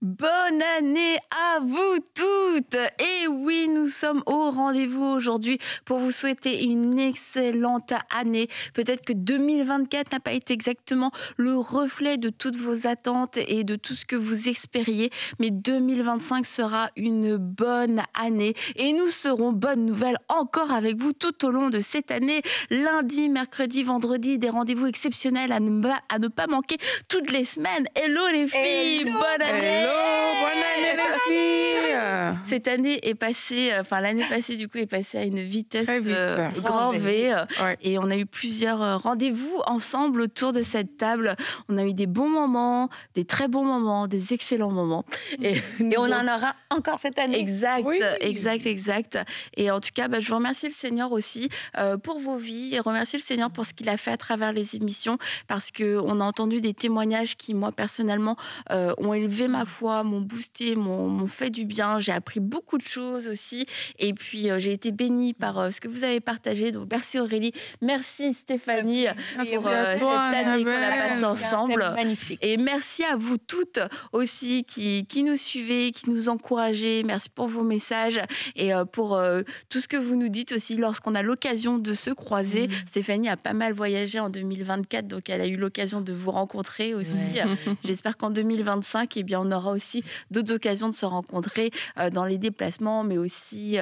Bonne année à vous toutes! Et oui, nous sommes au rendez-vous aujourd'hui pour vous souhaiter une excellente année. Peut-être que 2024 n'a pas été exactement le reflet de toutes vos attentes et de tout ce que vous espériez, mais 2025 sera une bonne année et nous serons, bonne nouvelle, encore avec vous tout au long de cette année. Lundi, mercredi, vendredi, des rendez-vous exceptionnels à ne pas manquer toutes les semaines. Hello les filles! Hello. Bonne année! Hello, bonne année les filles. Cette année est passée, l'année passée du coup est passée à une vitesse Très vite. grand V. Ouais. Et on a eu plusieurs rendez-vous ensemble autour de cette table. On a eu des bons moments, des très bons moments, des excellents moments. Et on en aura encore cette année. Exact, Oui. exact. Et en tout cas, je veux remercier le Seigneur aussi pour vos vies et remercier le Seigneur pour ce qu'il a fait à travers les émissions, parce qu'on a entendu des témoignages qui, moi, personnellement, ont élevé ma foi, m'ont boosté, m'ont fait du bien. J'ai appris beaucoup de choses aussi. Et puis, j'ai été bénie par ce que vous avez partagé. Donc, merci Aurélie, merci Stéphanie Merci pour à toi, cette année qu'on a Annabelle. passée ensemble. C'était magnifique. Et merci à vous toutes aussi qui nous suivez, qui nous encouragez. Merci pour vos messages et pour tout ce que vous nous dites aussi lorsqu'on a l'occasion de se croiser. Stéphanie a pas mal voyagé en 2024, donc elle a eu l'occasion de vous rencontrer aussi. Ouais. J'espère qu'en 2025, on aura aussi d'autres occasions de se rencontrer dans les déplacements, mais aussi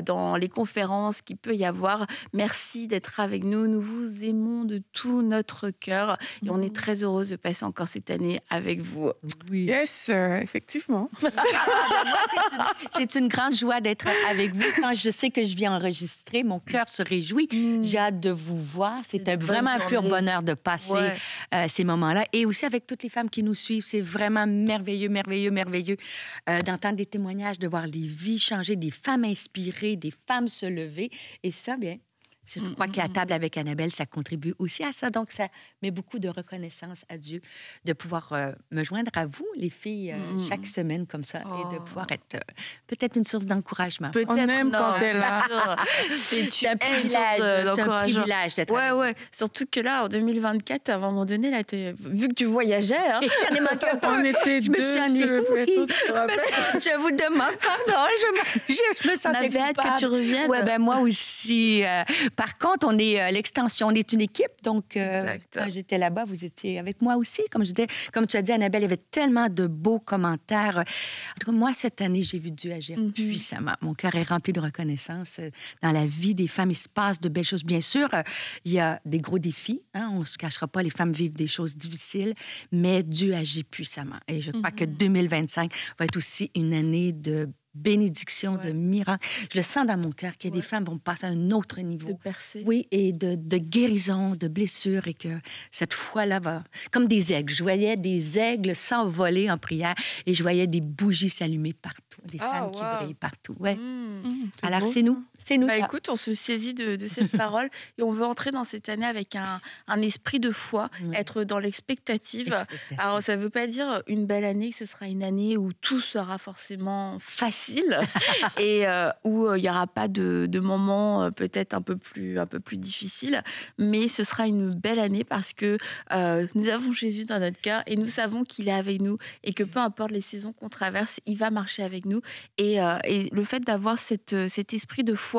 dans les conférences qu'il peut y avoir. Merci d'être avec nous. Nous vous aimons de tout notre cœur et on est très heureuse de passer encore cette année avec vous. Oui. Yes, effectivement. Moi, c'est une grande joie d'être avec vous. Quand je sais que je viens enregistrer, mon cœur se réjouit. J'ai hâte de vous voir. C'est vraiment un pur bonheur de passer ces moments-là. Et aussi avec toutes les femmes qui nous suivent. C'est vraiment merveilleux d'entendre des témoignages, de voir les vies changer, des femmes inspirées, des femmes se lever. Et ça, bien, je crois qu'à table avec Annabelle, ça contribue aussi à ça. Donc, ça met beaucoup de reconnaissance à Dieu de pouvoir me joindre à vous, les filles, chaque semaine comme ça, et de pouvoir être peut-être une source d'encouragement. Peut-être, On aime non, quand t'es là. C'est un privilège d'être avec Ouais. Surtout que là, en 2024, à un moment donné, là, vu que tu voyageais, hein, J'en ai manqué un peu. On était Je me deux suis sur ennuyée. le plateau. tu te rappelles? Je vous demande pardon. Je me sentais avait hâte coupable. que tu reviennes. Ouais, moi aussi. Par contre, on est l'extension, on est une équipe. Donc, quand j'étais là-bas, vous étiez avec moi aussi. Comme tu as dit, Annabelle, il y avait tellement de beaux commentaires. En tout cas, moi, cette année, j'ai vu Dieu agir puissamment. Mon cœur est rempli de reconnaissance. Dans la vie des femmes, il se passe de belles choses. Bien sûr, il y a des gros défis. Hein? On ne se cachera pas, les femmes vivent des choses difficiles, mais Dieu agit puissamment. Et je crois que 2025 va être aussi une année de bénédiction, de miracle. Je le sens dans mon cœur qu'il y a des femmes qui vont passer à un autre niveau. De percer. Oui, et de guérison, de blessures, et que cette foi-là va... Comme des aigles. Je voyais des aigles s'envoler en prière et je voyais des bougies s'allumer partout. Des femmes qui brillent partout. Ouais. Alors, beau, c'est nous. C'est nous, ça. Écoute, on se saisit de cette parole et on veut entrer dans cette année avec un esprit de foi, être dans l'expectative. Alors, ça ne veut pas dire une belle année, que ce sera une année où tout sera forcément facile et où il n'y aura pas de moments peut-être un peu plus difficiles, mais ce sera une belle année parce que nous avons Jésus dans notre cœur et nous savons qu'il est avec nous et que peu importe les saisons qu'on traverse, il va marcher avec nous. Et le fait d'avoir cet esprit de foi,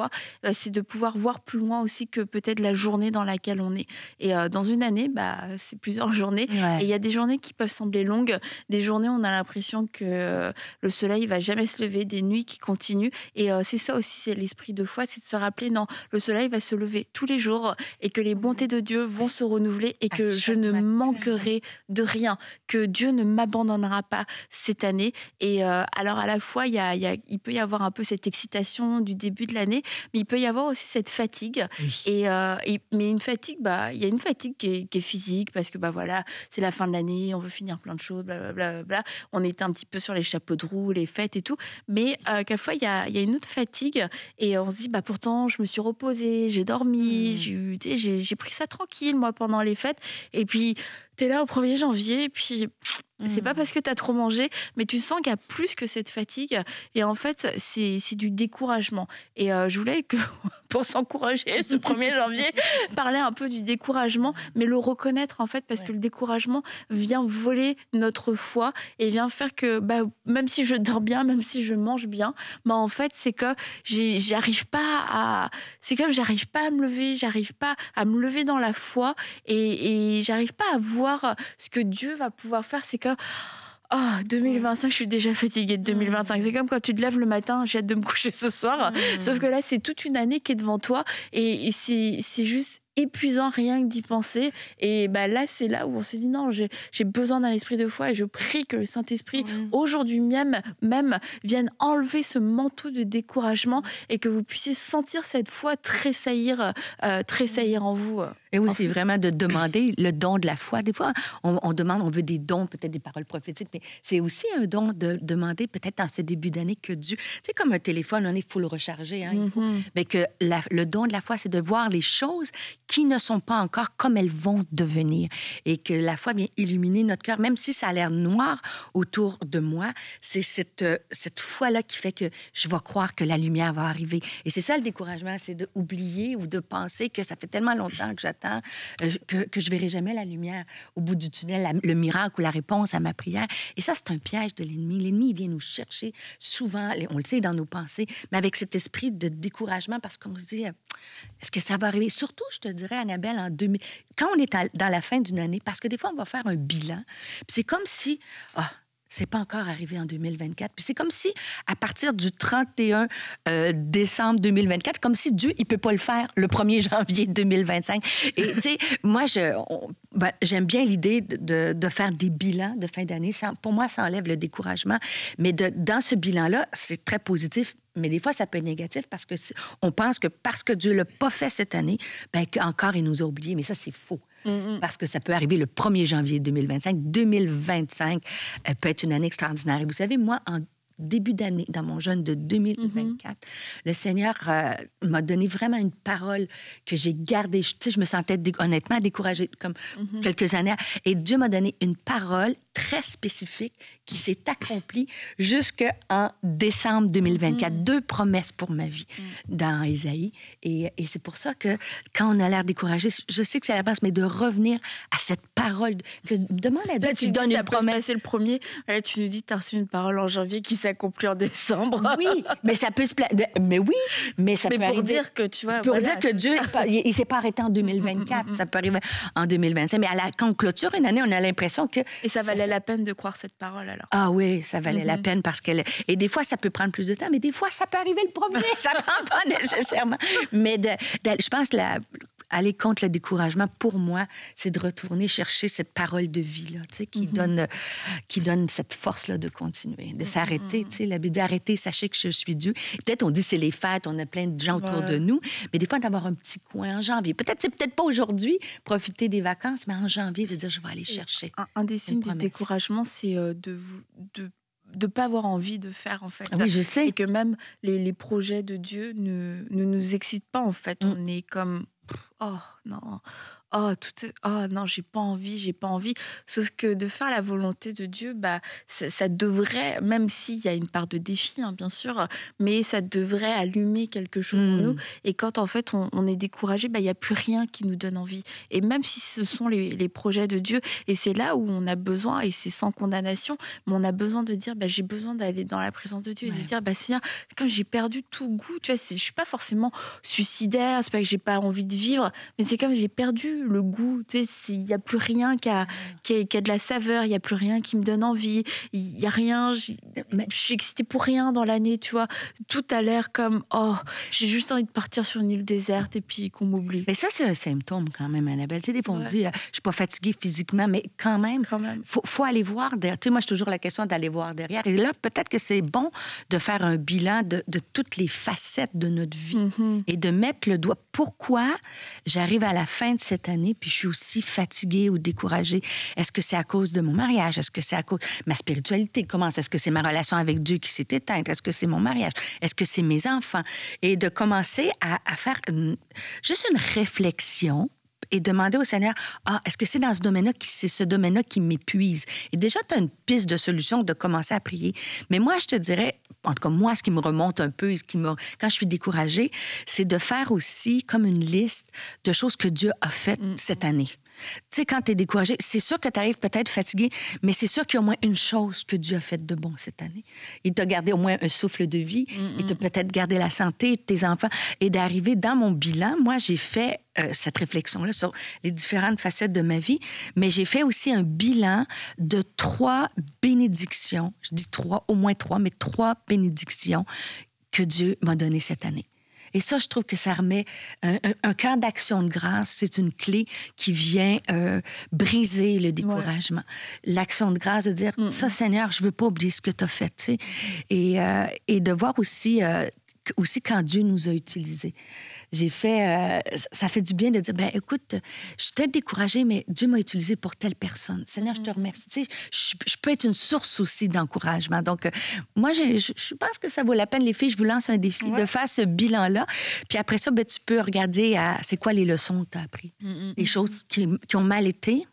c'est de pouvoir voir plus loin aussi que peut-être la journée dans laquelle on est. Et dans une année, c'est plusieurs journées. Et il y a des journées qui peuvent sembler longues, des journées où on a l'impression que le soleil ne va jamais se lever, des nuits qui continuent. Et c'est ça aussi, c'est l'esprit de foi, c'est de se rappeler, non, le soleil va se lever tous les jours et que les bontés de Dieu vont se renouveler et que je ne manquerai de rien, que Dieu ne m'abandonnera pas cette année. Et alors à la fois, il peut y avoir un peu cette excitation du début de l'année, mais il peut y avoir aussi cette fatigue. Mais une fatigue, il y a une fatigue qui est physique parce que voilà, c'est la fin de l'année, on veut finir plein de choses, blablabla. On était un petit peu sur les chapeaux de roue, les fêtes et tout. Mais quelquefois, il y a une autre fatigue et on se dit, pourtant, je me suis reposée, j'ai dormi, j'ai pris ça tranquille, moi, pendant les fêtes. Et puis, t'es là au 1er janvier et puis C'est pas parce que tu as trop mangé, mais tu sens qu'il y a plus que cette fatigue. Et en fait, c'est du découragement. Et je voulais que, pour s'encourager ce 1er janvier, parler un peu du découragement, mais le reconnaître en fait, parce que le découragement vient voler notre foi et vient faire que même si je dors bien, même si je mange bien, en fait, c'est que j'arrive pas à me lever, j'arrive pas à me lever dans la foi et j'arrive pas à voir ce que Dieu va pouvoir faire. C'est que 2025, je suis déjà fatiguée de 2025. C'est comme quand tu te lèves le matin, j'ai hâte de me coucher ce soir. Sauf que là, c'est toute une année qui est devant toi et c'est juste épuisant rien que d'y penser. Et là, c'est là où on s'est dit non, j'ai besoin d'un esprit de foi et je prie que le Saint-Esprit, aujourd'hui même, vienne enlever ce manteau de découragement et que vous puissiez sentir cette foi tressaillir en vous. Et oui, c'est vraiment de demander le don de la foi. Des fois, on demande, on veut des dons, peut-être des paroles prophétiques, mais c'est aussi un don de demander, peut-être en ce début d'année, que Dieu... C'est comme un téléphone, il faut le recharger. Mais que le don de la foi, c'est de voir les choses qui ne sont pas encore comme elles vont devenir. Et que la foi vient illuminer notre cœur, même si ça a l'air noir autour de moi, c'est cette foi-là qui fait que je vais croire que la lumière va arriver. Et c'est ça le découragement, c'est d'oublier ou de penser que ça fait tellement longtemps que j'attends que je verrai jamais la lumière au bout du tunnel, le miracle ou la réponse à ma prière. Et ça, c'est un piège de l'ennemi. L'ennemi, il vient nous chercher souvent, on le sait, dans nos pensées, mais avec cet esprit de découragement parce qu'on se dit, est-ce que ça va arriver? Surtout, je te dirais, Annabelle, en 2000, quand on est dans la fin d'une année, parce que des fois, on va faire un bilan, puis c'est comme si... c'est pas encore arrivé en 2024. Puis c'est comme si, à partir du 31 décembre 2024, comme si Dieu, il peut pas le faire le 1er janvier 2025. Et tu sais, moi, j'aime bien l'idée de faire des bilans de fin d'année. Pour moi, ça enlève le découragement. Mais dans ce bilan-là, c'est très positif. Mais des fois, ça peut être négatif parce qu'on pense que parce que Dieu l'a pas fait cette année, encore il nous a oubliés. Mais ça, c'est faux. Parce que ça peut arriver le 1er janvier 2025. 2025 peut être une année extraordinaire. Et vous savez, moi, en début d'année, dans mon jeûne de 2024, le Seigneur m'a donné vraiment une parole que j'ai gardée. Je me sentais honnêtement découragée, comme quelques années. Et Dieu m'a donné une parole très spécifique qui s'est accomplie jusqu'en décembre 2024. 2 promesses pour ma vie dans Ésaïe. Et c'est pour ça que quand on a l'air découragé, je sais que c'est la base, mais de revenir à cette parole, que demande à Dieu qui donne une promesse. C'est le 1er. Là, tu nous dis que tu as reçu une parole en janvier qui s'accomplit en décembre. Oui, mais ça peut se... Mais oui, mais ça peut pour arriver... dire que, tu vois... Pour dire que Dieu, il s'est pas arrêté en 2024. Ça peut arriver en 2025. Mais quand on clôture une année, on a l'impression que... Et ça valait la peine de croire cette parole, alors. Ah oui, ça valait la peine parce qu'elle... Et des fois, ça peut prendre plus de temps, mais des fois, ça peut arriver le premier. Ça prend pas nécessairement. Mais je pense que aller contre le découragement, pour moi, c'est de retourner chercher cette parole de vie-là, tu sais, qui donne cette force-là de continuer, de s'arrêter, tu sais. La Bible dit « Arrêtez, sachez que je suis Dieu ». Peut-être on dit c'est les fêtes, on a plein de gens autour de nous, mais des fois, d'avoir un petit coin en janvier. Peut-être pas aujourd'hui, profiter des vacances, mais en janvier, de dire « Je vais aller chercher ». Un des signes du découragement, c'est de pas avoir envie de faire, en fait. Oui, je sais. Et que même les projets de Dieu ne nous excitent pas, en fait. On est comme... Oh non, non, j'ai pas envie. Sauf que de faire la volonté de Dieu, ça devrait, même s'il y a une part de défi, hein, bien sûr, mais ça devrait allumer quelque chose en nous. Et quand, en fait, on est découragé, il n'y a plus rien qui nous donne envie. Et même si ce sont les projets de Dieu, et c'est là où on a besoin, et c'est sans condamnation, mais on a besoin de dire, j'ai besoin d'aller dans la présence de Dieu et de dire, Seigneur, comme j'ai perdu tout goût, tu vois, je suis pas forcément suicidaire, c'est pas que j'ai pas envie de vivre, mais c'est comme j'ai perdu le goût, tu sais, il n'y a plus rien qui a de la saveur, il n'y a plus rien qui me donne envie, il n'y a rien, je suis excitée pour rien dans l'année, tu vois. Tout a l'air comme, j'ai juste envie de partir sur une île déserte et puis qu'on m'oublie. Mais ça, c'est un symptôme quand même, Annabelle. Tu sais, des fois, on dit, je suis pas fatiguée physiquement, mais quand même. Faut aller voir derrière. Tu sais, moi, j'ai toujours la question d'aller voir derrière. Et là, peut-être que c'est bon de faire un bilan de toutes les facettes de notre vie et de mettre le doigt. Pourquoi j'arrive à la fin de cette année puis je suis aussi fatiguée ou découragée? Est-ce que c'est à cause de mon mariage? Est-ce que c'est à cause de ma spiritualité? Comment? Est-ce que c'est ma relation avec Dieu qui s'est éteinte? Est-ce que c'est mon mariage? Est-ce que c'est mes enfants? Et de commencer à faire juste une réflexion et demander au Seigneur, est-ce que c'est dans ce domaine-là, c'est ce domaine-là qui m'épuise? Et déjà, tu as une piste de solution de commencer à prier. Mais moi, je te dirais, en tout cas, moi, ce qui me remonte un peu, quand je suis découragée, c'est de faire aussi comme une liste de choses que Dieu a faites cette année. Tu sais, quand tu es découragé, c'est sûr que tu arrives peut-être fatigué, mais c'est sûr qu'il y a au moins une chose que Dieu a faite de bon cette année. Il t'a gardé au moins un souffle de vie. Il t'a peut-être gardé la santé de tes enfants. Et d'arriver dans mon bilan, moi, j'ai fait cette réflexion-là sur les différentes facettes de ma vie, mais j'ai fait aussi un bilan de 3 bénédictions. Je dis 3, au moins 3, mais 3 bénédictions que Dieu m'a données cette année. Et ça, je trouve que ça remet un cœur d'action de grâce. C'est une clé qui vient briser le découragement. Ouais. L'action de grâce, de dire, ça, Seigneur, je veux pas oublier ce que tu as fait. Tu sais. Et de voir aussi quand Dieu nous a utilisés. J'ai fait... ça fait du bien de dire, écoute, je suis peut-être découragée, mais Dieu m'a utilisée pour telle personne. Seigneur, je te remercie. Tu sais, je peux être une source aussi d'encouragement. Donc, moi, je pense que ça vaut la peine, les filles. Je vous lance un défi de faire ce bilan-là. Puis après ça, tu peux regarder c'est quoi les leçons que tu as apprises. Les choses qui ont mal été,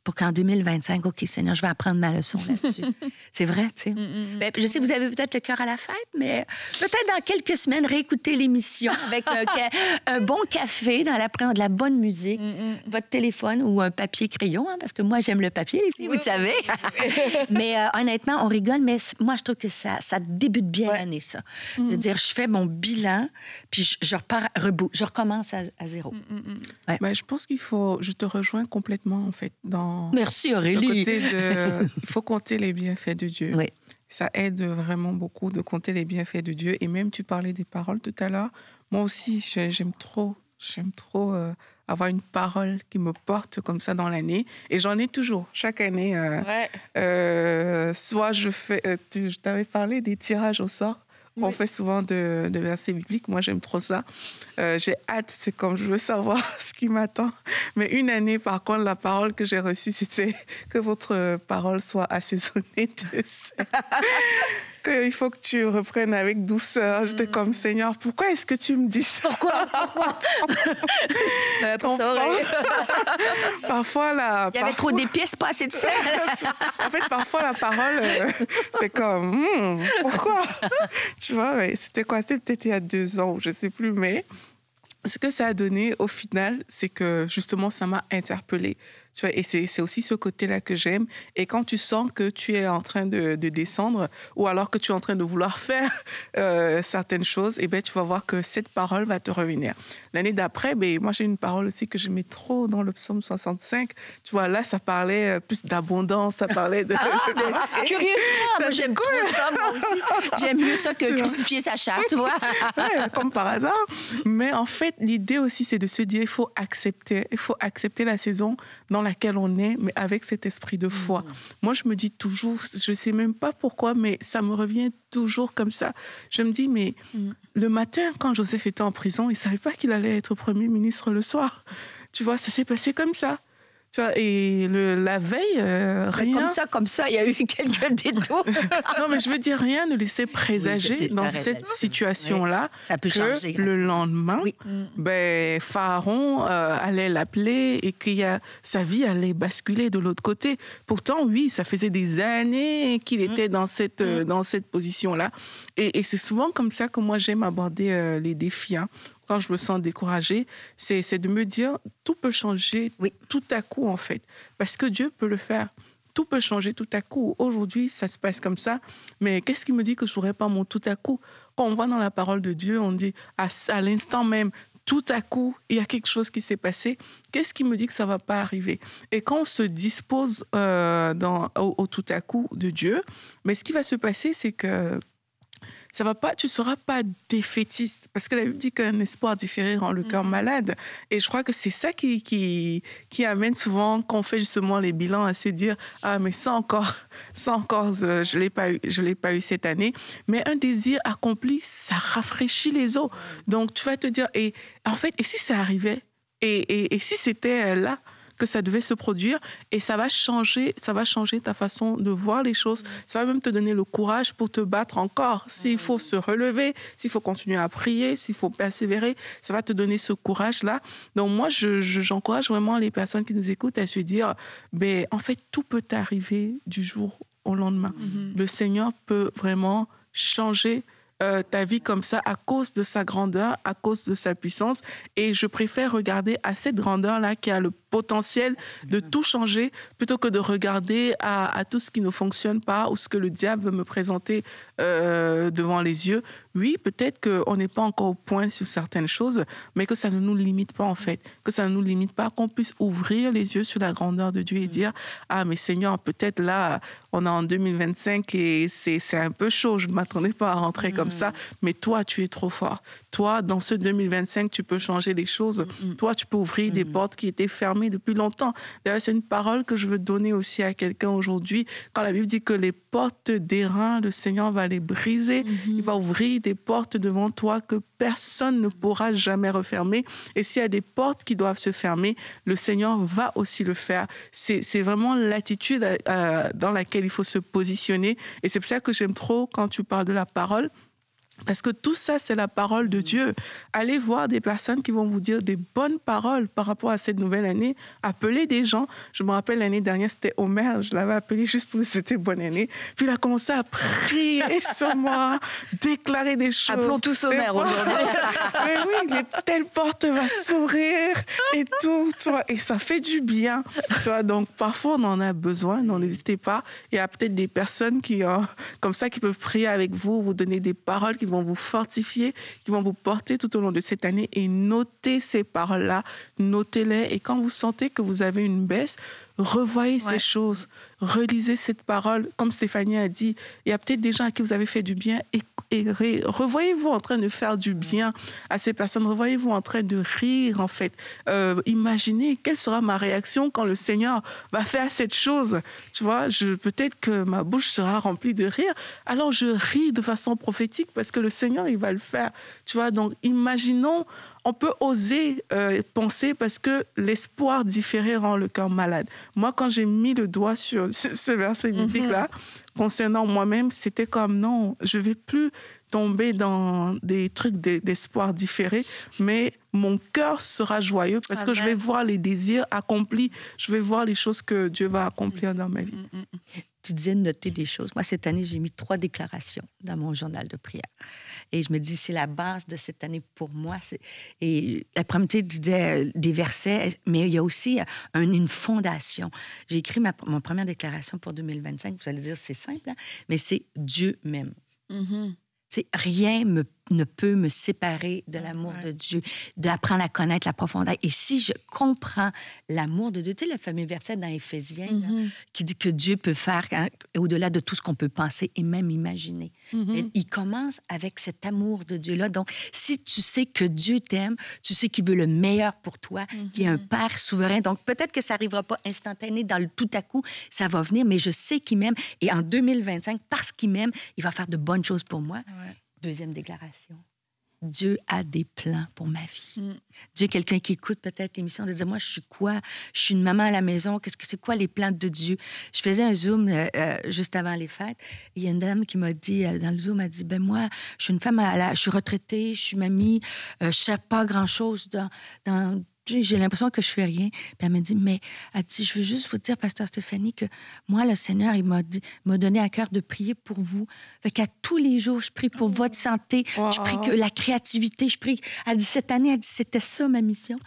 pour qu'en 2025, OK, Seigneur, je vais apprendre ma leçon là-dessus. C'est vrai, tu sais. Je sais que vous avez peut-être le cœur à la fête, mais peut-être dans quelques semaines, réécouter l'émission avec un bon café, de la bonne musique, votre téléphone ou un papier crayon, parce que moi, j'aime le papier, les filles, vous le savez. Mais honnêtement, on rigole, mais moi, je trouve que ça débute bien l'année, ça. De dire, je fais mon bilan, puis je repars je recommence à zéro. Je pense je te rejoins complètement, en fait, Merci Aurélie. Il faut compter les bienfaits de Dieu. Oui. Ça aide vraiment beaucoup de compter les bienfaits de Dieu. Et même, tu parlais des paroles tout à l'heure. Moi aussi, j'aime trop avoir une parole qui me porte comme ça dans l'année. Et j'en ai toujours, chaque année. Soit je fais... je t'avais parlé des tirages au sort. On fait souvent de versets bibliques. Moi, j'aime trop ça. J'ai hâte, c'est comme je veux savoir ce qui m'attend. Mais une année, par contre, la parole que j'ai reçue, c'était que votre parole soit assaisonnée de sel. Qu'il faut que tu reprennes avec douceur. J'étais comme, Seigneur, pourquoi est-ce que tu me dis ça? Pourquoi? Pour ça, parfois, il y avait trop d'épices, pas assez de sel. En fait, parfois, la parole, c'est comme, pourquoi? Tu vois, c'était quoi? C'était peut-être il y a 2 ans, je ne sais plus, mais ce que ça a donné, au final, c'est que, justement, ça m'a interpellée. Tu vois, et c'est aussi ce côté-là que j'aime. Et quand tu sens que tu es en train de descendre, ou alors que tu es en train de vouloir faire certaines choses, tu vas voir que cette parole va te revenir. L'année d'après, moi, j'ai une parole aussi que j'aimais trop dans le psaume 65. Tu vois, là, ça parlait plus d'abondance, ça parlait de... Curieux! Moi, j'aime trop ça, moi aussi. J'aime mieux ça que crucifier sa chair, tu vois. Comme par hasard. Mais en fait, l'idée aussi, c'est de se dire, il faut accepter la saison dans laquelle on est, mais avec cet esprit de foi. Moi, je me dis toujours, je ne sais même pas pourquoi, mais ça me revient toujours comme ça. Je me dis, mais le matin, quand Joseph était en prison, il ne savait pas qu'il allait être Premier ministre le soir. Tu vois, ça s'est passé comme ça. Tu vois, et la veille, rien... Comme ça, il y a eu quelques détours. Non, mais je veux dire, rien ne laissait présager dans cette situation-là ça peut changer. Le lendemain, Pharaon allait l'appeler et que sa vie allait basculer de l'autre côté. Pourtant, oui, ça faisait des années qu'il était dans cette position-là. Et c'est souvent comme ça que moi, j'aime aborder les défis. Quand je me sens découragée, c'est de me dire, tout peut changer tout à coup, en fait. Parce que Dieu peut le faire. Tout peut changer tout à coup. Aujourd'hui, ça se passe comme ça. Mais qu'est-ce qui me dit que je n'aurai pas mon tout à coup? Quand on voit dans la parole de Dieu, on dit, à l'instant même, tout à coup, il y a quelque chose qui s'est passé. Qu'est-ce qui me dit que ça ne va pas arriver? Et quand on se dispose au tout à coup de Dieu, mais ce qui va se passer, c'est que ça va pas, tu ne seras pas défaitiste. Parce que la Bible dit qu'un espoir différé rend le cœur malade. Et je crois que c'est ça qui amène souvent, quand on fait justement les bilans, à se dire « Ah, mais ça encore, je ne l'ai pas eu cette année. » Mais un désir accompli, ça rafraîchit les eaux. Donc, tu vas te dire, et en fait, et si ça arrivait? Et si c'était là? que ça devait se produire et ça va changer ta façon de voir les choses. Ça va même te donner le courage pour te battre encore. S'il faut se relever, s'il faut continuer à prier, s'il faut persévérer, ça va te donner ce courage-là. Donc moi, j'encourage vraiment les personnes qui nous écoutent à se dire, en fait, tout peut arriver du jour au lendemain. Le Seigneur peut vraiment changer ta vie comme ça à cause de sa grandeur, à cause de sa puissance. Et je préfère regarder à cette grandeur-là qui a le potentiel de tout changer plutôt que de regarder à tout ce qui ne fonctionne pas ou ce que le diable veut me présenter devant les yeux. Oui, peut-être qu'on n'est pas encore au point sur certaines choses, mais que ça ne nous limite pas en fait, que ça ne nous limite pas, qu'on puisse ouvrir les yeux sur la grandeur de Dieu et dire « Ah, mais Seigneur, peut-être là, on est en 2025 et c'est un peu chaud, je ne m'attendais pas à rentrer comme ça, mais toi, tu es trop fort. Toi, dans ce 2025, tu peux changer les choses. Toi, tu peux ouvrir des portes qui étaient fermées depuis longtemps. » D'ailleurs, c'est une parole que je veux donner aussi à quelqu'un aujourd'hui. Quand la Bible dit que les portes d'airain, le Seigneur va les briser, il va ouvrir des portes devant toi que personne ne pourra jamais refermer. Et s'il y a des portes qui doivent se fermer, le Seigneur va aussi le faire. C'est vraiment l'attitude dans laquelle il faut se positionner. Et c'est pour ça que j'aime trop quand tu parles de la parole. Parce que tout ça, c'est la parole de Dieu. Allez voir des personnes qui vont vous dire des bonnes paroles par rapport à cette nouvelle année. Appelez des gens. Je me rappelle, l'année dernière, c'était Omer. Je l'avais appelé juste pour lui souhaiter bonne année. Puis il a commencé à prier sur moi, déclarer des choses. Appelons tous Omer aujourd'hui. Mais oui, telle porte va s'ouvrir et tout. Tu vois, et ça fait du bien. Tu vois, donc, parfois, on en a besoin. Donc, n'hésitez pas. Il y a peut-être des personnes comme ça qui peuvent prier avec vous, vous donner des paroles qui vont vous fortifier, qui vont vous porter tout au long de cette année. Et notez ces paroles-là, notez-les. Et quand vous sentez que vous avez une baisse, revoyez ces choses, relisez cette parole. Comme Stéphanie a dit, il y a peut-être des gens à qui vous avez fait du bien et revoyez-vous en train de faire du bien à ces personnes. Revoyez-vous en train de rire, en fait. Imaginez quelle sera ma réaction quand le Seigneur va faire cette chose. Tu vois, peut-être que ma bouche sera remplie de rire. Alors, je ris de façon prophétique parce que le Seigneur, il va le faire. Tu vois, donc, imaginons. On peut oser penser parce que l'espoir différé rend le cœur malade. Moi, quand j'ai mis le doigt sur ce verset biblique-là, concernant moi-même, c'était comme non, je ne vais plus tomber dans des trucs d'espoir différé, mais mon cœur sera joyeux parce que je vais voir les désirs accomplis, je vais voir les choses que Dieu va accomplir dans ma vie. Tu disais de noter des choses. Moi, cette année, j'ai mis 3 déclarations dans mon journal de prière. Et je me dis, c'est la base de cette année pour moi. Et la première, tu disais des versets, mais il y a aussi une fondation. J'ai écrit ma première déclaration pour 2025. Vous allez dire, c'est simple, hein? Mais c'est Dieu m'aime. Rien ne peut me séparer de l'amour de Dieu, d'apprendre à connaître la profondeur. Et si je comprends l'amour de Dieu, tu sais, le fameux verset dans Éphésiens là, qui dit que Dieu peut faire au-delà de tout ce qu'on peut penser et même imaginer. Il commence avec cet amour de Dieu-là. Donc, si tu sais que Dieu t'aime, tu sais qu'il veut le meilleur pour toi, qu'il est un Père souverain. Donc, peut-être que ça n'arrivera pas instantané dans le tout à coup, ça va venir, mais je sais qu'il m'aime. Et en 2025, parce qu'il m'aime, il va faire de bonnes choses pour moi. Deuxième déclaration. Dieu a des plans pour ma vie. Dieu, quelqu'un qui écoute peut-être l'émission, de dire, moi, je suis quoi? Je suis une maman à la maison. C'est quoi les plans de Dieu? Je faisais un Zoom juste avant les fêtes. Il y a une dame qui m'a dit, dans le Zoom, elle dit, moi, je suis une femme, je suis retraitée, je suis mamie, je ne sais pas grand-chose dans j'ai l'impression que je fais rien. Puis elle m'a dit, mais elle dit, je veux juste vous dire, pasteur Stéphanie, que moi, le Seigneur, il m'a donné à cœur de prier pour vous. Fait qu'à tous les jours, je prie pour votre santé. Je prie que la créativité, je prie. Elle dit, cette année, elle dit, c'était ça ma mission.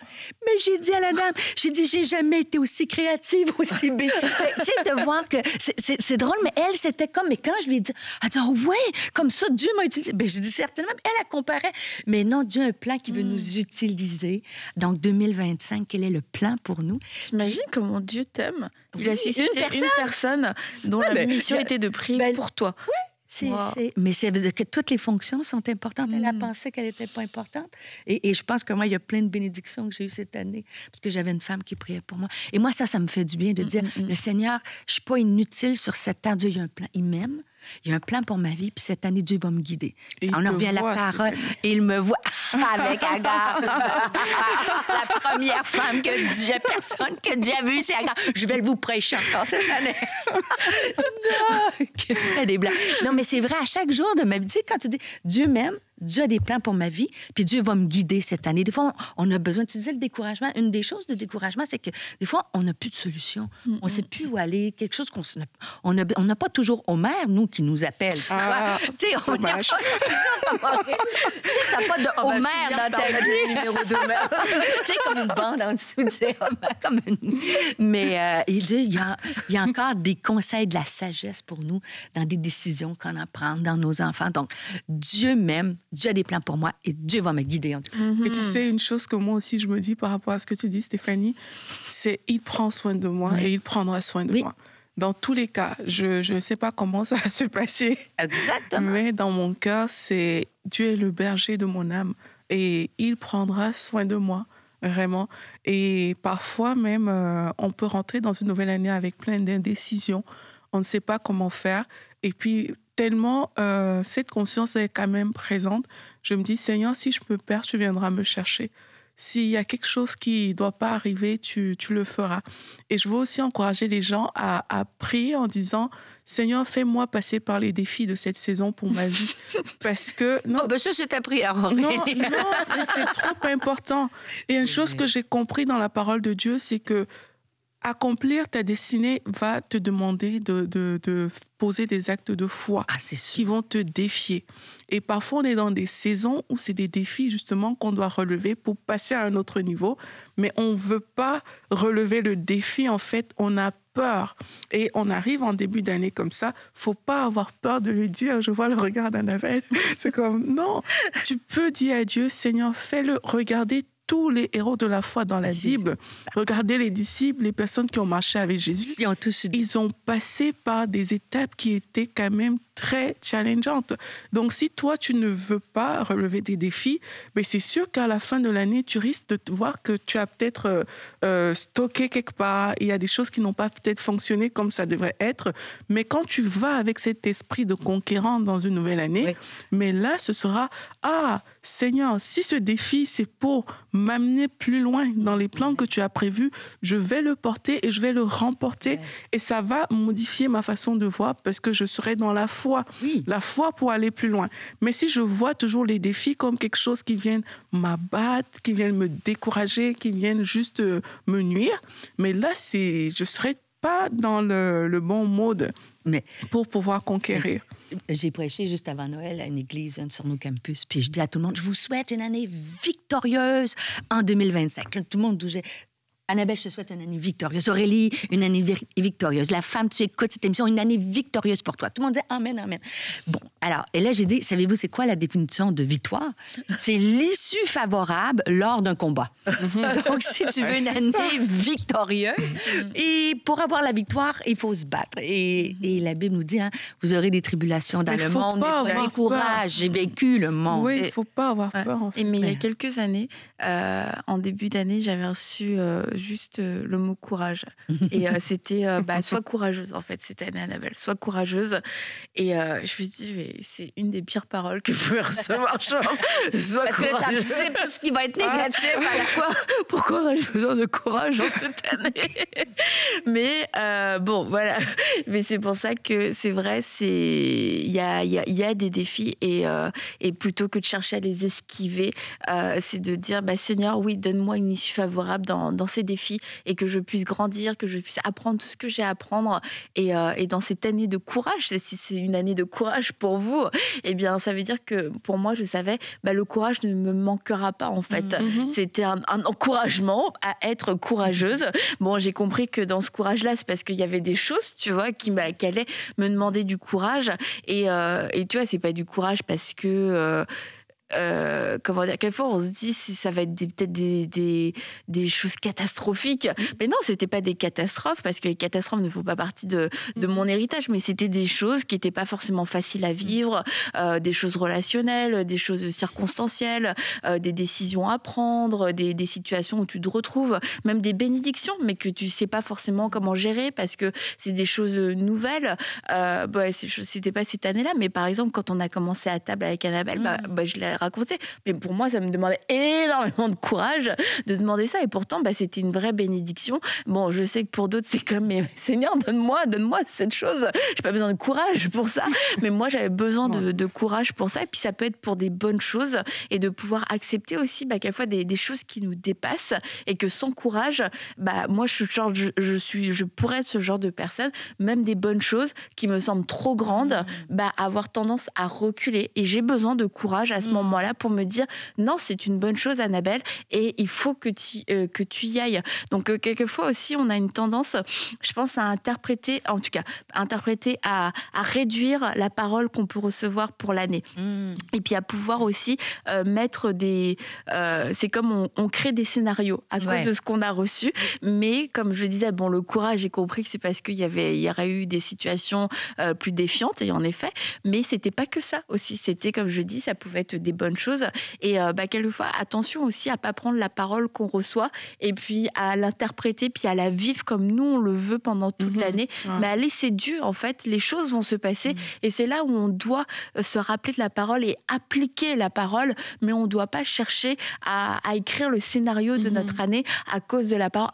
Mais j'ai dit à la dame, j'ai jamais été aussi créative, aussi belle. Tu sais, de voir que c'est drôle, mais elle, c'était comme, mais quand je lui ai dit, elle dit, oh ouais, comme ça, Dieu m'a utilisé. Ben, j'ai dit, certainement, elle comparait. Mais non, Dieu a un plan qui veut nous utiliser. Donc, 2025, quel est le plan pour nous? T'imagines comment Dieu t'aime? Il a suscité une personne dont la mission était de prier pour toi. Oui, mais ça veut dire que toutes les fonctions sont importantes. Elle a pensé qu'elle n'était pas importante. Et je pense que moi, il y a plein de bénédictions que j'ai eues cette année parce que j'avais une femme qui priait pour moi. Et moi, ça me fait du bien de dire, le Seigneur, je ne suis pas inutile sur cette terre. Dieu, il y a un plan. Il m'aime. Il y a un plan pour ma vie, puis cette année, Dieu va me guider. Et on en revient à la parole. Et il me voit avec Agar. La première femme personne que Dieu a vue, c'est Agar. Je vais vous prêcher encore cette année. Non, je fais des blagues. Non, mais c'est vrai, à chaque jour de ma vie, tu sais, quand tu dis Dieu m'aime, Dieu a des plans pour ma vie, puis Dieu va me guider cette année. Des fois, on a besoin, tu disais le découragement, une des choses de découragement, c'est que des fois, on n'a plus de solution. On ne sait plus où aller, quelque chose on n'a pas toujours Homère, nous, qui nous appelle, tu vois. Tu sais, on n'a pas toujours si tu n'as pas de Homère dans ta vie, numéro d'Homère, tu sais, comme une bande en dessous, tu sais, Homère, comme une... Mais Dieu, il y a encore des conseils de la sagesse pour nous dans des décisions qu'on en prend dans nos enfants. Donc, Dieu m'aime, Dieu a des plans pour moi et Dieu va me guider. En tout cas. Et tu sais, une chose que moi aussi je me dis par rapport à ce que tu dis, Stéphanie, c'est il prend soin de moi et il prendra soin de moi. Dans tous les cas, je ne sais pas comment ça va se passer. Exactement. Mais dans mon cœur, c'est Dieu est le berger de mon âme et il prendra soin de moi, vraiment. Et parfois même, on peut rentrer dans une nouvelle année avec plein d'indécisions. On ne sait pas comment faire. Et puis, tellement cette conscience est quand même présente, je me dis, Seigneur, si je me perds, tu viendras me chercher. S'il y a quelque chose qui ne doit pas arriver, tu le feras. Et je veux aussi encourager les gens à prier en disant, Seigneur, fais-moi passer par les défis de cette saison pour ma vie. Parce que... Non, ça, c'est ta prière. Non, mais c'est trop important. Et une chose que j'ai compris dans la parole de Dieu, c'est que accomplir ta destinée va te demander de poser des actes de foi qui vont te défier. Et parfois, on est dans des saisons où c'est des défis justement qu'on doit relever pour passer à un autre niveau. Mais on ne veut pas relever le défi. En fait, on a peur. Et on arrive en début d'année comme ça. Il ne faut pas avoir peur de lui dire, je vois le regard d'Annabelle. C'est comme, non, tu peux dire à Dieu, Seigneur, fais-le regarder tous les héros de la foi dans la Bible. Regardez les disciples, les personnes qui ont marché avec Jésus. Ils ont passé par des étapes qui étaient quand même très challengeantes. Donc, si toi, tu ne veux pas relever des défis, mais c'est sûr qu'à la fin de l'année, tu risques de te voir que tu as peut-être stocké quelque part. Il y a des choses qui n'ont pas peut-être fonctionné comme ça devrait être. Mais quand tu vas avec cet esprit de conquérant dans une nouvelle année, mais là, ce sera « Ah, Seigneur, si ce défi, c'est pour m'amener plus loin dans les plans que tu as prévus, je vais le porter et je vais le remporter. Et ça va modifier ma façon de voir parce que je serai dans la foi. La foi pour aller plus loin. Mais si je vois toujours les défis comme quelque chose qui vient m'abattre, qui vient me décourager, qui vient juste me nuire, mais là, je ne serai pas dans le bon mode pour pouvoir conquérir. J'ai prêché juste avant Noël à une église sur nos campus, puis je dis à tout le monde, je vous souhaite une année victorieuse en 2025. Tout le monde disait, Annabelle, je te souhaite une année victorieuse. Aurélie, une année victorieuse. La femme, tu écoutes cette émission, une année victorieuse pour toi. Tout le monde dit amen, amen. Bon, alors, et là, j'ai dit, savez-vous, c'est quoi la définition de victoire? C'est l'issue favorable lors d'un combat. Donc, si tu veux une année victorieuse, et pour avoir la victoire, il faut se battre. Et la Bible nous dit, vous aurez des tribulations dans le monde, mais prenez courage, j'ai vécu le monde. Oui, il ne faut pas avoir peur. En fait. Mais il y a quelques années, en début d'année, j'avais reçu juste le mot courage. Et c'était sois courageuse, en fait, cette année, Annabelle. Sois courageuse. Et je me dis, mais c'est une des pires paroles que vous pouvez recevoir, je pense. Sois courageuse. Parce que tu sais tout ce qui va être négatif. Pourquoi aurais-je besoin de courage en cette année? Mais bon, voilà. Mais c'est pour ça que c'est vrai, il y a des défis et plutôt que de chercher à les esquiver, c'est de dire, Seigneur, oui, donne-moi une issue favorable dans ces défis et que je puisse grandir, que je puisse apprendre tout ce que j'ai à apprendre. Et dans cette année de courage, si c'est une année de courage pour vous, eh bien, ça veut dire que pour moi, je savais, le courage ne me manquera pas, en fait. C'était un encouragement à être courageuse. Bon, j'ai compris que dans ce courage-là, c'est parce qu'il y avait des choses, tu vois, qui allaient me demander du courage. Et tu vois, c'est pas du courage parce que... comment dire, quelquefois on se dit si ça va être peut-être des choses catastrophiques. Mais non, c'était pas des catastrophes, parce que les catastrophes ne font pas partie de mon héritage, mais c'était des choses qui n'étaient pas forcément faciles à vivre, des choses relationnelles, des choses circonstancielles, des décisions à prendre, des situations où tu te retrouves, même des bénédictions, mais que tu sais pas forcément comment gérer parce que c'est des choses nouvelles. C'était pas cette année-là, mais par exemple, quand on a commencé à table avec Annabelle, je l'ai raconté. Mais pour moi, ça me demandait énormément de courage de demander ça. Et pourtant, c'était une vraie bénédiction. Bon, je sais que pour d'autres, c'est comme, mais Seigneur, donne-moi cette chose. J'ai pas besoin de courage pour ça. Mais moi, j'avais besoin de courage pour ça. Et puis, ça peut être pour des bonnes choses et de pouvoir accepter aussi, quelquefois, des choses qui nous dépassent et que sans courage, moi, je pourrais être ce genre de personne, même des bonnes choses qui me semblent trop grandes, avoir tendance à reculer. Et j'ai besoin de courage à ce moment-là pour me dire non, c'est une bonne chose, Annabelle, et il faut que tu y ailles. Donc quelquefois aussi on a une tendance, je pense, à interpréter à réduire la parole qu'on peut recevoir pour l'année. Et puis à pouvoir aussi mettre c'est comme on crée des scénarios à cause de ce qu'on a reçu, mais comme je disais, le courage, j'ai compris que c'est parce qu'il y aurait eu des situations plus défiantes, et en effet, mais c'était pas que ça aussi, c'était, comme je dis, ça pouvait être des bonnes choses. Et quelquefois, attention aussi à pas prendre la parole qu'on reçoit et puis à l'interpréter, puis à la vivre comme nous on le veut pendant toute l'année, mais à laisser Dieu, en fait, les choses vont se passer, et c'est là où on doit se rappeler de la parole et appliquer la parole, mais on doit pas chercher à écrire le scénario de notre année à cause de la parole.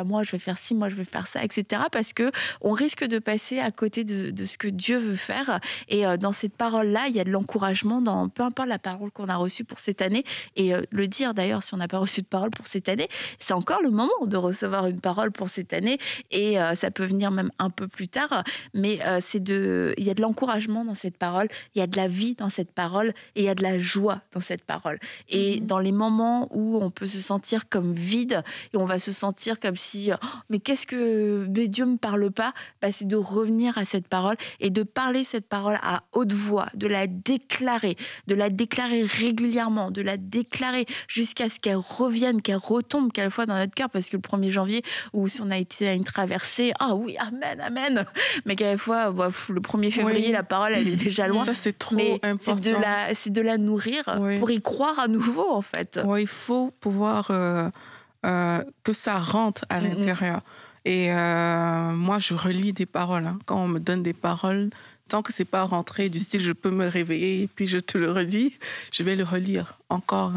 Moi je vais faire ci, moi je vais faire ça, etc. Parce que on risque de passer à côté de ce que Dieu veut faire. Et dans cette parole-là, il y a de l'encouragement dans peu importe la parole qu'on a reçue pour cette année. Et le dire d'ailleurs, si on n'a pas reçu de parole pour cette année, c'est encore le moment de recevoir une parole pour cette année. Et ça peut venir même un peu plus tard. Mais il y a de l'encouragement dans cette parole, il y a de la vie dans cette parole, et il y a de la joie dans cette parole. Et dans les moments où on peut se sentir comme vide, et on va se sentir comme si mais Dieu me parle pas, c'est de revenir à cette parole et de parler cette parole à haute voix, de la déclarer régulièrement, de la déclarer jusqu'à ce qu'elle revienne, qu'elle retombe quelquefois dans notre cœur, parce que le 1er janvier, ou si on a été à une traversée, oui, amen, amen, mais quelquefois le 1er février, la parole elle est déjà loin. Ça c'est trop important. C'est de la nourrir pour y croire à nouveau, en fait. Il faut pouvoir que ça rentre à l'intérieur. Et moi, je relis des paroles. Quand on me donne des paroles, tant que c'est pas rentré du style je peux me réveiller et puis je te le redis, je vais le relire encore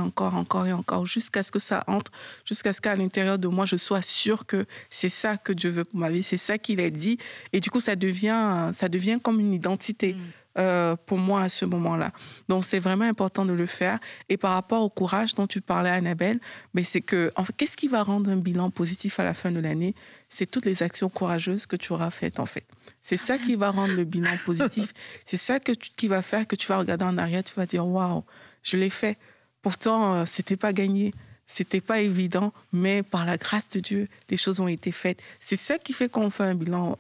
et encore jusqu'à ce que ça entre, jusqu'à ce qu'à l'intérieur de moi, je sois sûre que c'est ça que Dieu veut pour ma vie, c'est ça qu'il a dit. Et du coup, ça devient comme une identité. Pour moi à ce moment-là. Donc, c'est vraiment important de le faire. Et par rapport au courage dont tu parlais, Annabelle, c'est que, en fait, qu'est-ce qui va rendre un bilan positif à la fin de l'année? C'est toutes les actions courageuses que tu auras faites, en fait. C'est ça qui va rendre le bilan positif. C'est ça qui va faire que tu vas regarder en arrière, tu vas dire, waouh, je l'ai fait. Pourtant, c'était pas gagné. C'était pas évident, mais par la grâce de Dieu, les choses ont été faites. C'est ça qui fait qu'on fait un bilan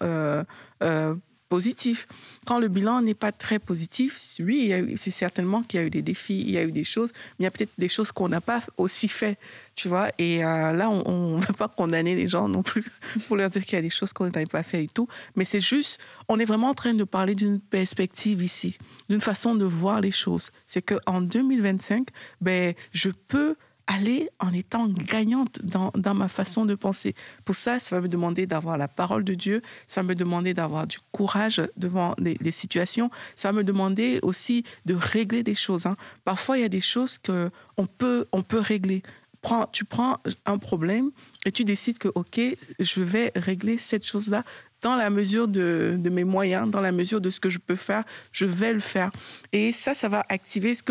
positif. Quand le bilan n'est pas très positif, oui, c'est certainement qu'il y a eu des défis, il y a eu des choses, mais il y a peut-être des choses qu'on n'a pas aussi fait, tu vois. Et là, on ne veut pas condamner les gens non plus pour leur dire qu'il y a des choses qu'on n'avait pas fait et tout. Mais c'est juste, on est vraiment en train de parler d'une perspective ici, d'une façon de voir les choses. C'est qu'en 2025, je peux aller en étant gagnante dans ma façon de penser. Pour ça, ça va me demander d'avoir la parole de Dieu, ça va me demander d'avoir du courage devant les situations, ça va me demander aussi de régler des choses. Parfois, il y a des choses qu'on peut régler. Tu prends un problème et tu décides que, OK, je vais régler cette chose-là dans la mesure de mes moyens, dans la mesure de ce que je peux faire, je vais le faire. Et ça va activer ce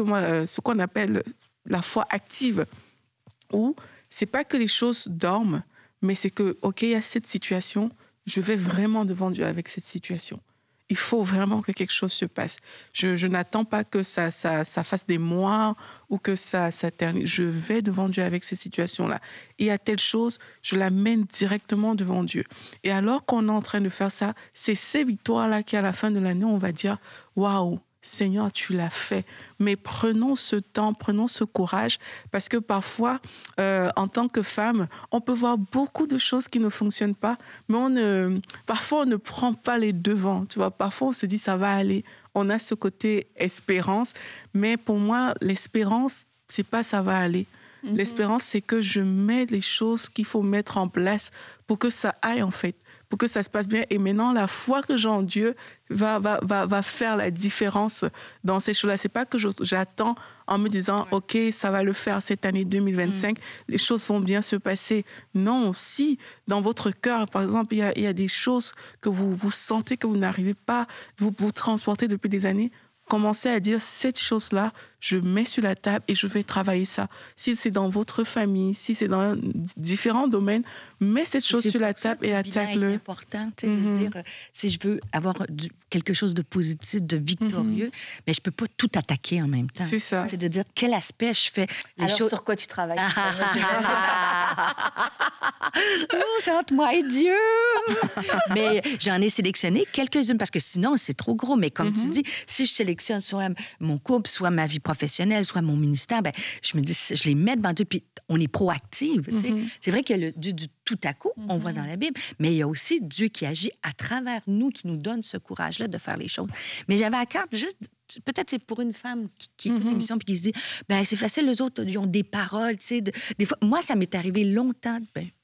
qu'on appelle la foi active, où c'est pas que les choses dorment, mais c'est que, OK, il y a cette situation, je vais vraiment devant Dieu avec cette situation. Il faut vraiment que quelque chose se passe. Je n'attends pas que ça fasse des mois ou que ça termine. Je vais devant Dieu avec cette situation-là. Et à telle chose, je l'amène directement devant Dieu. Et alors qu'on est en train de faire ça, c'est ces victoires-là qu'à la fin de l'année, on va dire, waouh, Seigneur, tu l'as fait. Mais prenons ce temps, prenons ce courage, parce que parfois, en tant que femme, on peut voir beaucoup de choses qui ne fonctionnent pas, mais parfois, on ne prend pas les devants. Tu vois, parfois, on se dit, ça va aller. On a ce côté espérance, mais pour moi, l'espérance, c'est pas ça va aller. L'espérance, c'est que je mets les choses qu'il faut mettre en place pour que ça aille, en fait, pour que ça se passe bien. Et maintenant, la foi que j'ai en Dieu va faire la différence dans ces choses-là. C'est pas que j'attends en me disant, OK, ça va le faire cette année 2025, les choses vont bien se passer. Non, si dans votre cœur, par exemple, il y a des choses que vous sentez que vous n'arrivez pas, vous transportez depuis des années, commencez à dire, cette chose-là, je mets sur la table et je vais travailler ça. Si c'est dans votre famille, si c'est dans différents domaines, mets cette chose sur la table et attaque-le. C'est important de se dire, si je veux avoir quelque chose de positif, de victorieux, mais je ne peux pas tout attaquer en même temps. C'est ça. C'est de dire, quel aspect je fais. Alors, sur quoi tu travailles? C'est entre moi et Dieu. Mais j'en ai sélectionné quelques-unes parce que sinon, c'est trop gros. Mais comme tu dis, si je sélectionne soit mon couple, soit ma vie professionnelle, soit mon ministère, ben, je me dis, je les mets devant Dieu, puis on est proactive. C'est vrai qu'il y a du tout à coup, on voit dans la Bible, mais il y a aussi Dieu qui agit à travers nous, qui nous donne ce courage-là de faire les choses. Mais j'avais à cœur juste... Peut-être c'est pour une femme qui écoute l'émission puis qui se dit, ben c'est facile, les autres, ils ont des paroles, tu sais. Des fois, moi, ça m'est arrivé longtemps,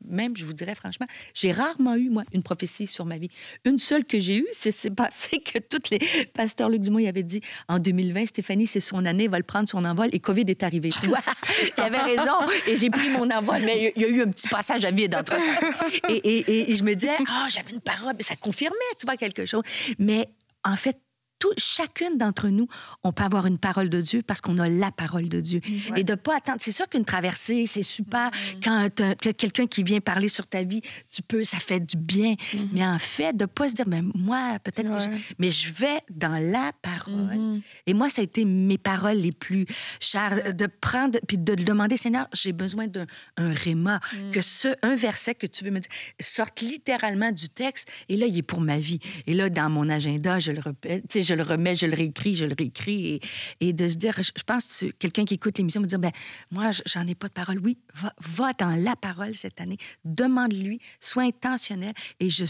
même, je vous dirais franchement, j'ai rarement eu, moi, une prophétie sur ma vie. Une seule que j'ai eue, c'est passé que tous les pasteurs Luc Dumont, il avait dit, en 2020, Stéphanie, c'est son année, elle va le prendre son envol, et COVID est arrivé. Tu vois, il avait raison, et j'ai pris mon envol, mais il y a eu un petit passage à vide entre et je me disais, j'avais une parole, ça confirmait, tu vois, quelque chose. Mais en fait, chacune d'entre nous, on peut avoir une parole de Dieu parce qu'on a la parole de Dieu. Et de ne pas attendre. C'est sûr qu'une traversée, c'est super. Quand tu as quelqu'un qui vient parler sur ta vie, ça fait du bien. Mais en fait, de ne pas se dire, ben, moi, peut-être que mais je vais dans la parole. Et moi, ça a été mes paroles les plus chères. De prendre, puis de demander, Seigneur, j'ai besoin d'un réma. Que un verset que tu veux me dire sorte littéralement du texte. Et là, il est pour ma vie. Et là, dans mon agenda, je le répète, tu sais, je le remets, je le réécris. Et de se dire, je pense que quelqu'un qui écoute l'émission me dire, ben moi, j'en ai pas de parole. Oui, va dans la parole cette année. Demande-lui, sois intentionnel. Et je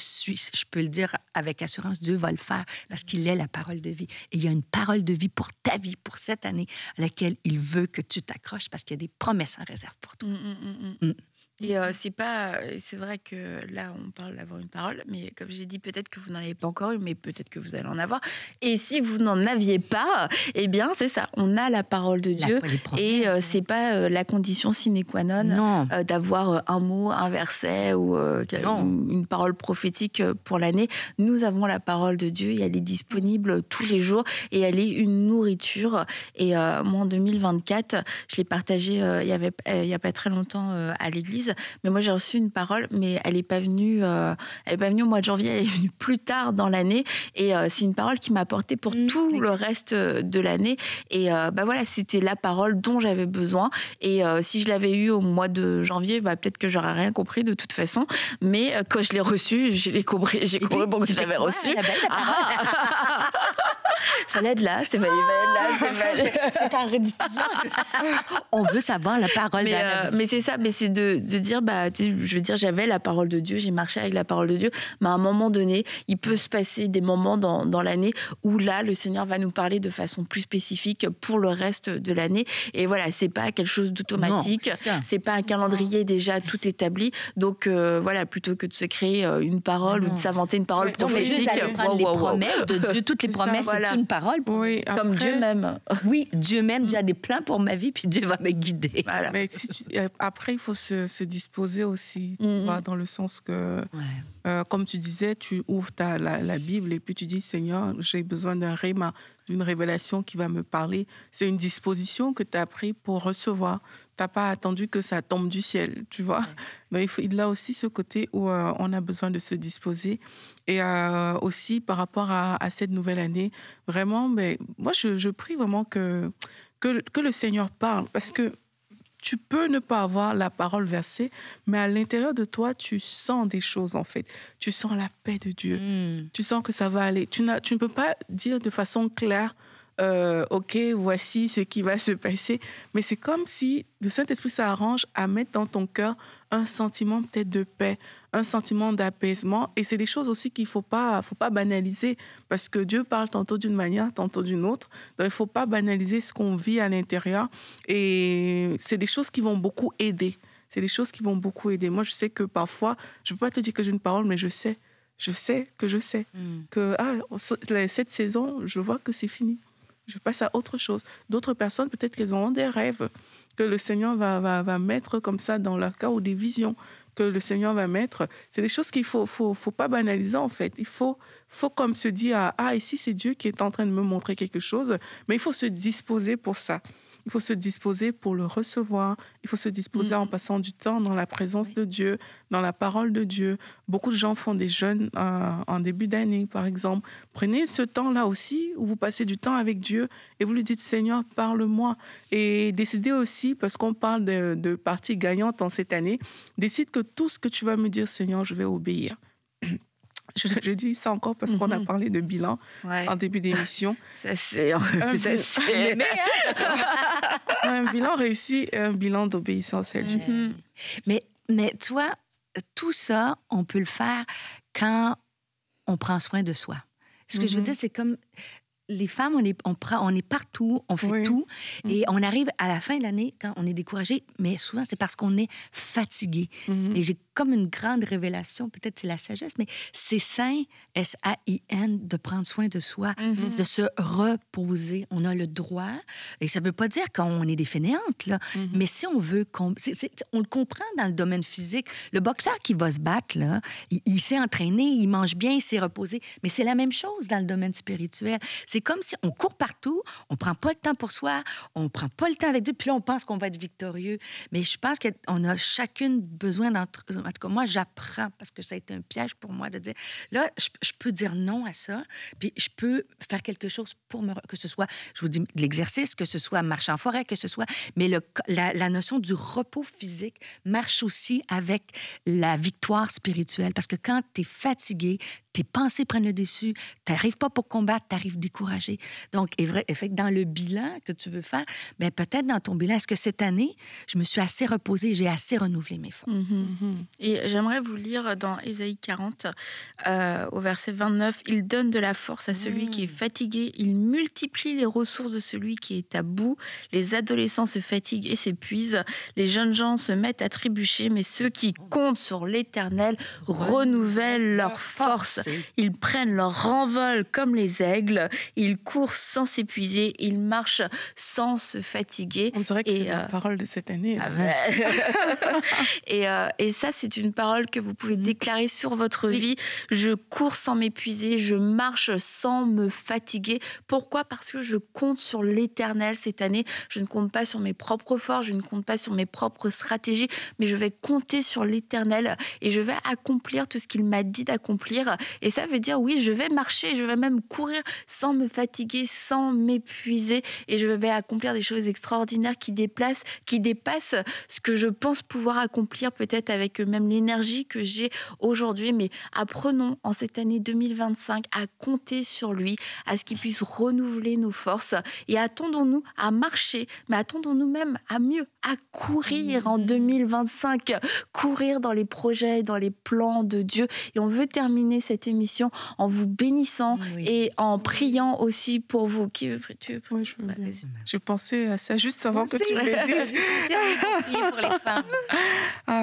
peux le dire avec assurance, Dieu va le faire parce qu'il est la parole de vie. Et il y a une parole de vie pour ta vie, pour cette année, à laquelle il veut que tu t'accroches parce qu'il y a des promesses en réserve pour toi. Et c'est vrai que là, on parle d'avoir une parole, mais comme j'ai dit, peut-être que vous n'en avez pas encore eu, mais peut-être que vous allez en avoir. Et si vous n'en aviez pas, eh bien, c'est ça, on a la parole de Dieu. Et c'est pas la condition sine qua non d'avoir un mot, un verset ou une parole prophétique pour l'année. Nous avons la parole de Dieu et elle est disponible tous les jours et elle est une nourriture. Et moi, en 2024, je l'ai partagée il y a pas très longtemps à l'église. Mais moi, j'ai reçu une parole, mais elle n'est pas venue au mois de janvier, elle est venue plus tard dans l'année. Et c'est une parole qui m'a portée pour tout le reste de l'année. Et voilà, c'était la parole dont j'avais besoin. Et si je l'avais eue au mois de janvier, peut-être que j'aurais rien compris de toute façon. Mais quand je l'ai reçue, j'ai compris bon que je l'avais reçue. Fallait de là, c'est C'est en rediffusion. On veut savoir la parole. Mais c'est ça, mais c'est de dire, je veux dire, j'avais la parole de Dieu, j'ai marché avec la parole de Dieu, mais à un moment donné, il peut se passer des moments dans l'année où là, le Seigneur va nous parler de façon plus spécifique pour le reste de l'année. Et voilà, c'est pas quelque chose d'automatique, c'est pas un calendrier déjà tout établi. Donc voilà, plutôt que de se créer une parole ou de s'inventer une parole prophétique. Les promesses de Dieu, toutes les promesses, c'est une parole. Oui, après, comme Dieu même. Oui, Dieu même, Dieu a des plans pour ma vie, puis Dieu va me guider. Voilà. Mais après, il faut se disposer aussi, dans le sens que, comme tu disais, tu ouvres la Bible et puis tu dis, Seigneur, j'ai besoin d'un réma, d'une révélation qui va me parler. C'est une disposition que tu as pris pour recevoir. Tu n'as pas attendu que ça tombe du ciel, tu vois. Mais il a aussi ce côté où on a besoin de se disposer. Et aussi, par rapport à cette nouvelle année, vraiment, moi, je prie vraiment que le Seigneur parle, parce que tu peux ne pas avoir la parole versée, mais à l'intérieur de toi, tu sens des choses, en fait. Tu sens la paix de Dieu. Tu sens que ça va aller. Tu ne peux pas dire de façon claire OK, voici ce qui va se passer. Mais c'est comme si le Saint-Esprit s'arrange à mettre dans ton cœur un sentiment peut-être de paix, un sentiment d'apaisement. Et c'est des choses aussi qu'il ne faut pas banaliser, parce que Dieu parle tantôt d'une manière, tantôt d'une autre. Donc, il ne faut pas banaliser ce qu'on vit à l'intérieur. Et c'est des choses qui vont beaucoup aider. C'est des choses qui vont beaucoup aider. Moi, je sais que parfois, je ne peux pas te dire que j'ai une parole, mais je sais que cette saison, je vois que c'est fini. Je passe à autre chose. D'autres personnes, peut-être qu'elles auront des rêves que le Seigneur va mettre comme ça dans leur cœur, ou des visions que le Seigneur va mettre. C'est des choses qu'il faut pas banaliser, en fait. Il faut comme se dire, ici, c'est Dieu qui est en train de me montrer quelque chose, mais il faut se disposer pour ça. Il faut se disposer pour le recevoir. Il faut se disposer en passant du temps dans la présence de Dieu, dans la parole de Dieu. Beaucoup de gens font des jeûnes en début d'année, par exemple. Prenez ce temps-là aussi où vous passez du temps avec Dieu et vous lui dites, Seigneur, parle-moi. Et décidez aussi, parce qu'on parle de partie gagnante en cette année, décide que tout ce que tu vas me dire, Seigneur, je vais obéir. Je dis ça encore parce qu'on a parlé de bilan en début d'émission. Ça, c'est un bilan réussi et un bilan d'obéissance à Dieu. Mais toi, tout ça, on peut le faire quand on prend soin de soi. Ce que je veux dire, c'est comme les femmes, on est partout, on fait tout, et on arrive à la fin de l'année quand on est découragé, mais souvent c'est parce qu'on est fatigué. Et j'ai comme une grande révélation, peut-être c'est la sagesse, mais c'est sain, S-A-I-N, de prendre soin de soi, de se reposer. On a le droit, et ça ne veut pas dire qu'on est des fainéantes, là, mais si on veut, on le comprend dans le domaine physique. Le boxeur qui va se battre, là, il s'est entraîné, il mange bien, il s'est reposé, mais c'est la même chose dans le domaine spirituel. C'est comme si on court partout, on ne prend pas le temps pour soi, on ne prend pas le temps avec Dieu, puis là, on pense qu'on va être victorieux. Mais je pense qu'on a chacune besoin en tout cas, moi, j'apprends, parce que ça a été un piège pour moi de dire, là, je peux dire non à ça, puis je peux faire quelque chose pour que ce soit, je vous dis, de l'exercice, que ce soit marcher en forêt, que ce soit... Mais la notion du repos physique marche aussi avec la victoire spirituelle, parce que quand tu es fatigué, tes pensées prennent le dessus, tu n'arrives pas pour combattre, tu arrives découragé. Donc, dans le bilan que tu veux faire, bien, peut-être dans ton bilan, est-ce que cette année, je me suis assez reposée, j'ai assez renouvelé mes forces? Et j'aimerais vous lire dans Ésaïe 40, au verset 29, « Il donne de la force à celui qui est fatigué, il multiplie les ressources de celui qui est à bout. Les adolescents se fatiguent et s'épuisent, les jeunes gens se mettent à trébucher, mais ceux qui comptent sur l'Éternel renouvellent leur force. Ils prennent leur envol comme les aigles, ils courent sans s'épuiser, ils marchent sans se fatiguer. » On dirait que c'est la parole de cette année. Et ça, c'est une parole que vous pouvez déclarer sur votre vie. Je cours sans m'épuiser, je marche sans me fatiguer. Pourquoi ? Parce que je compte sur l'Éternel cette année. Je ne compte pas sur mes propres forces, je ne compte pas sur mes propres stratégies, mais je vais compter sur l'Éternel et je vais accomplir tout ce qu'il m'a dit d'accomplir. Et ça veut dire, oui, je vais marcher, je vais même courir sans me fatiguer, sans m'épuiser, et je vais accomplir des choses extraordinaires qui dépassent ce que je pense pouvoir accomplir, peut-être avec même l'énergie que j'ai aujourd'hui. Mais apprenons en cette année 2025 à compter sur lui, à ce qu'il puisse renouveler nos forces, et attendons-nous à marcher, mais attendons-nous même à mieux, à courir en 2025, courir dans les projets, dans les plans de Dieu. Et on veut terminer cette émission en vous bénissant et en priant aussi pour vous. Qui veut prier? Oui, je pensais à ça juste avant que tu me dises. Prier pour les femmes.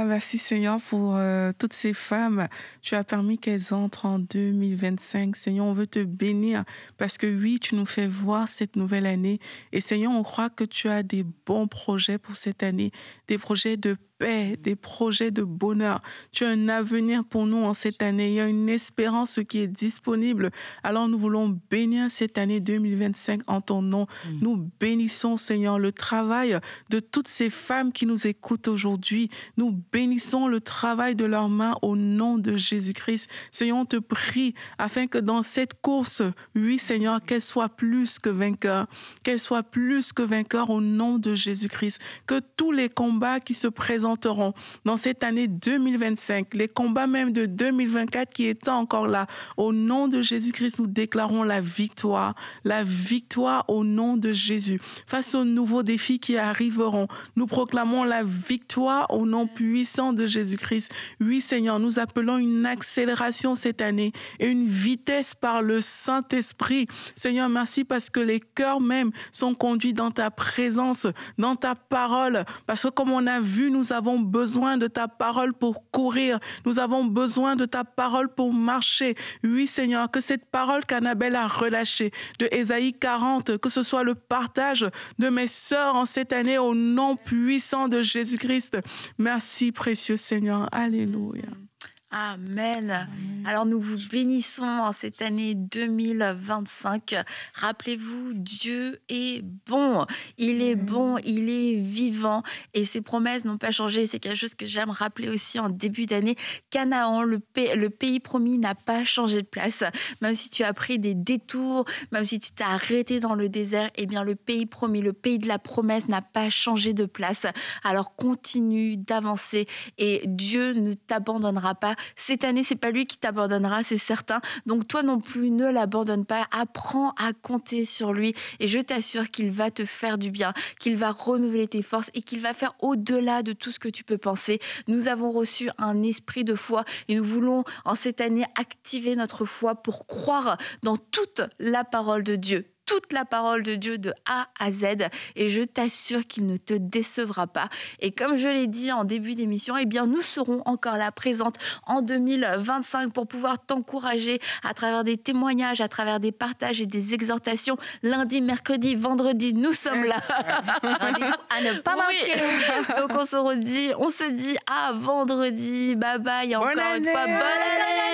Merci Seigneur pour toutes ces femmes. Tu as permis qu'elles entrent en 2025. Seigneur, on veut te bénir parce que oui, tu nous fais voir cette nouvelle année. Et Seigneur, on croit que tu as des bons projets pour cette année, des projets de paix, des projets de bonheur. Tu as un avenir pour nous en cette année. Il y a une espérance qui est disponible. Alors nous voulons bénir cette année 2025 en ton nom. Nous bénissons, Seigneur, le travail de toutes ces femmes qui nous écoutent aujourd'hui. Nous bénissons le travail de leurs mains au nom de Jésus-Christ. Seigneur, on te prie afin que dans cette course, oui, Seigneur, qu'elle soit plus que vainqueur. Qu'elle soit plus que vainqueur au nom de Jésus-Christ. Que tous les combats qui se présentent présenterons dans cette année 2025, les combats même de 2024 qui étaient encore là. Au nom de Jésus-Christ, nous déclarons la victoire au nom de Jésus. Face aux nouveaux défis qui arriveront, nous proclamons la victoire au nom puissant de Jésus-Christ. Oui, Seigneur, nous appelons une accélération cette année et une vitesse par le Saint-Esprit. Seigneur, merci parce que les cœurs même sont conduits dans ta présence, dans ta parole. Parce que comme on a vu, nous avons besoin de ta parole pour courir. Nous avons besoin de ta parole pour marcher. Oui, Seigneur, que cette parole qu'Annabelle a relâchée de Ésaïe 40, que ce soit le partage de mes sœurs en cette année au nom puissant de Jésus-Christ. Merci, précieux Seigneur. Alléluia. Amen. Amen. Alors nous vous bénissons en cette année 2025. Rappelez-vous, Dieu est bon. Il est bon, il est vivant et ses promesses n'ont pas changé. C'est quelque chose que j'aime rappeler aussi en début d'année. Canaan, le pays promis, n'a pas changé de place. Même si tu as pris des détours, même si tu t'es arrêté dans le désert, eh bien le pays promis, le pays de la promesse n'a pas changé de place. Alors continue d'avancer et Dieu ne t'abandonnera pas. Cette année, c'est pas lui qui t'abandonnera, c'est certain. Donc toi non plus, ne l'abandonne pas. Apprends à compter sur lui et je t'assure qu'il va te faire du bien, qu'il va renouveler tes forces et qu'il va faire au-delà de tout ce que tu peux penser. Nous avons reçu un esprit de foi et nous voulons en cette année activer notre foi pour croire dans toute la parole de Dieu. Toute la parole de Dieu de A à Z et je t'assure qu'il ne te décevra pas. Et comme je l'ai dit en début d'émission, eh bien nous serons encore là présentes en 2025 pour pouvoir t'encourager à travers des témoignages, à travers des partages et des exhortations. Lundi, mercredi, vendredi, nous sommes là. À ne pas manquer. Donc on se dit à vendredi. Bye bye. Et encore une fois, bonne année.